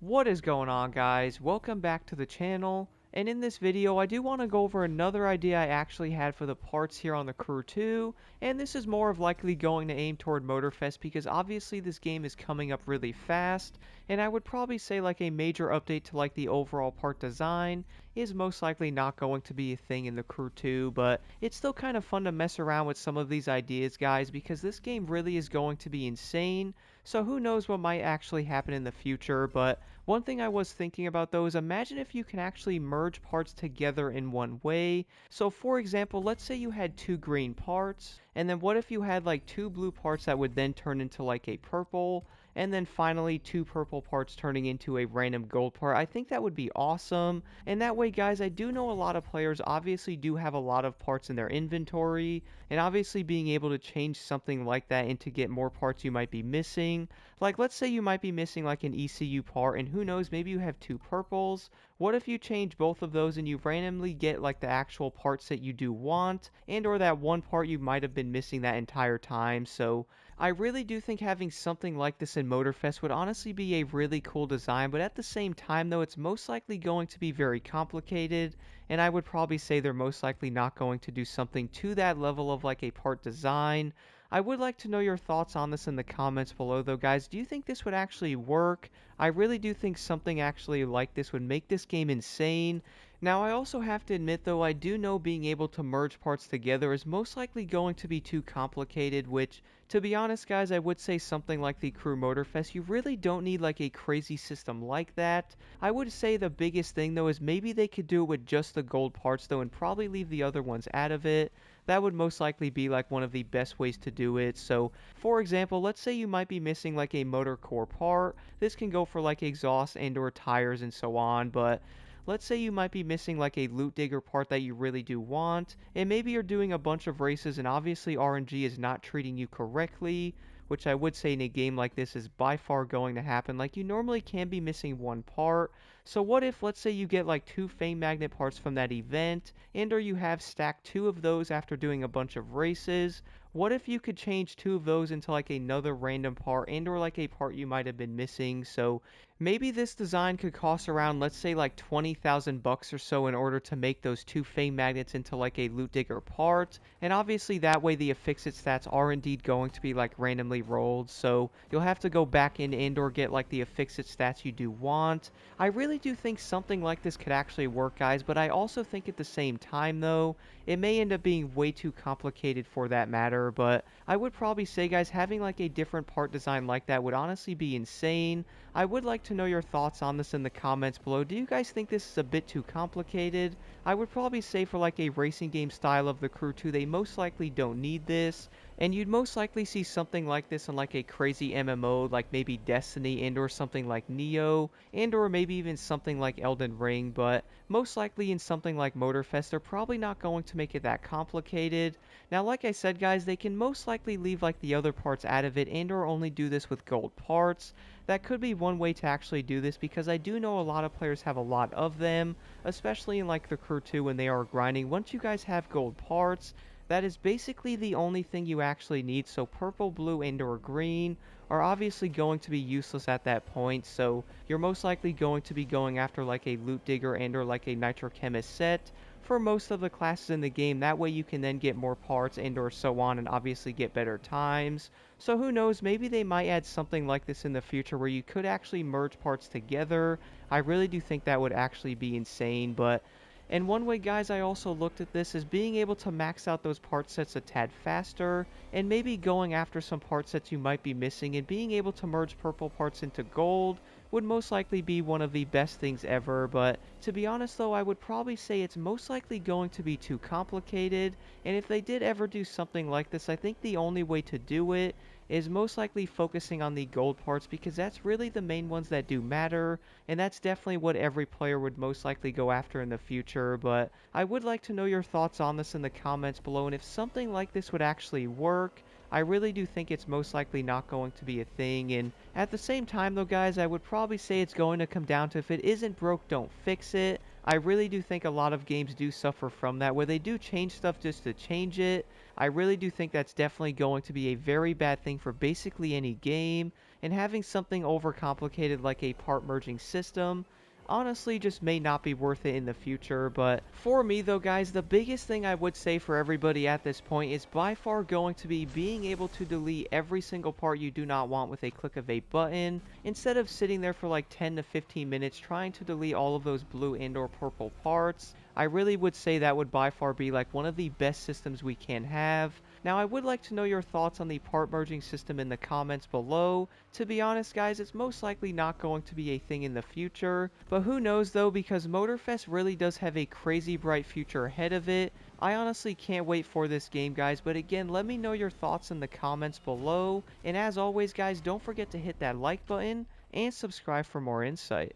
What is going on, guys? Welcome back to the channel. And in this video, I do want to go over another idea I actually had for the parts here on the Crew 2. And this is more of likely going to aim toward Motorfest because obviously this game is coming up really fast. And I would probably say like a major update to like the overall part design is most likely not going to be a thing in the Crew 2. But it's still kind of fun to mess around with some of these ideas, guys, because this game really is going to be insane. So who knows what might actually happen in the future, but one thing I was thinking about though is imagine if you can actually merge parts together in one way. So for example, let's say you had two green parts, and then what if you had like two blue parts that would then turn into like a purple, and then finally two purple parts turning into a random gold part. I think that would be awesome. And that way, guys, I do know a lot of players obviously do have a lot of parts in their inventory, and obviously being able to change something like that and to get more parts you might be missing. Like, let's say you might be missing like an ECU part, and who knows, maybe you have two purples. What if you change both of those and you randomly get like the actual parts that you do want, and or that one part you might have been missing that entire time. So I really do think having something like this in Motorfest would honestly be a really cool design, but at the same time though, it's most likely going to be very complicated, and I would probably say they're most likely not going to do something to that level of like a part design. I would like to know your thoughts on this in the comments below though, guys. Do you think this would actually work? I really do think something actually like this would make this game insane. Now, I also have to admit though, I do know being able to merge parts together is most likely going to be too complicated, which, to be honest guys, I would say something like the Crew Motorfest, you really don't need like a crazy system like that. I would say the biggest thing though is maybe they could do it with just the gold parts though and probably leave the other ones out of it. That would most likely be like one of the best ways to do it. So, for example, let's say you might be missing like a motor core part. This can go for like exhaust and or tires and so on, but let's say you might be missing like a loot digger part that you really do want, and maybe you're doing a bunch of races and obviously RNG is not treating you correctly, which I would say in a game like this is by far going to happen. Like, you normally can be missing one part. So what if, let's say you get like two fame magnet parts from that event, and or you have stacked two of those after doing a bunch of races. What if you could change two of those into like another random part and or like a part you might have been missing? So maybe this design could cost around, let's say, like 20,000 bucks or so in order to make those two fame magnets into like a loot digger part. And obviously that way the affixed stats are indeed going to be like randomly rolled. So you'll have to go back in and or get like the affixed stats you do want. I really do think something like this could actually work, guys, but I also think at the same time though, it may end up being way too complicated for that matter. But I would probably say, guys, having like a different part design like that would honestly be insane. I would like to know your thoughts on this in the comments below. Do you guys think this is a bit too complicated? I would probably say for like a racing game style of the Crew 2, they most likely don't need this. And you'd most likely see something like this in like a crazy MMO, like maybe Destiny and or something like Neo, and or maybe even something like Elden Ring, but most likely in something like Motorfest, they're probably not going to make it that complicated. Now, like I said, guys, they can most likely leave like the other parts out of it and or only do this with gold parts. That could be one way to actually do this because I do know a lot of players have a lot of them, especially in like the Crew 2 when they are grinding. Once you guys have gold parts, that is basically the only thing you actually need. So purple, blue, and or green are obviously going to be useless at that point. So you're most likely going to be going after like a loot digger and or like a Nitro Chemist set for most of the classes in the game. That way you can then get more parts and or so on and obviously get better times. So who knows, maybe they might add something like this in the future where you could actually merge parts together. I really do think that would actually be insane, but and one way, guys, I also looked at this is being able to max out those part sets a tad faster, and maybe going after some part sets you might be missing, and being able to merge purple parts into gold would most likely be one of the best things ever. But to be honest though, I would probably say it's most likely going to be too complicated, and if they did ever do something like this, I think the only way to do it is most likely focusing on the gold parts because that's really the main ones that do matter, and that's definitely what every player would most likely go after in the future. But I would like to know your thoughts on this in the comments below, and if something like this would actually work. I really do think it's most likely not going to be a thing, and at the same time though, guys, I would probably say it's going to come down to if it isn't broke, don't fix it. I really do think a lot of games do suffer from that, where they do change stuff just to change it. I really do think that's definitely going to be a very bad thing for basically any game. and having something overcomplicated like a part merging system honestly just may not be worth it in the future. But for me though guys, the biggest thing I would say for everybody at this point is by far going to be being able to delete every single part you do not want with a click of a button, instead of sitting there for like 10 to 15 minutes trying to delete all of those blue and or purple parts. I really would say that would by far be like one of the best systems we can have. Now I would like to know your thoughts on the part merging system in the comments below. To be honest guys, it's most likely not going to be a thing in the future, but who knows though, because Motorfest really does have a crazy bright future ahead of it. I honestly can't wait for this game guys, but again, let me know your thoughts in the comments below, and as always guys, don't forget to hit that like button and subscribe for more insight.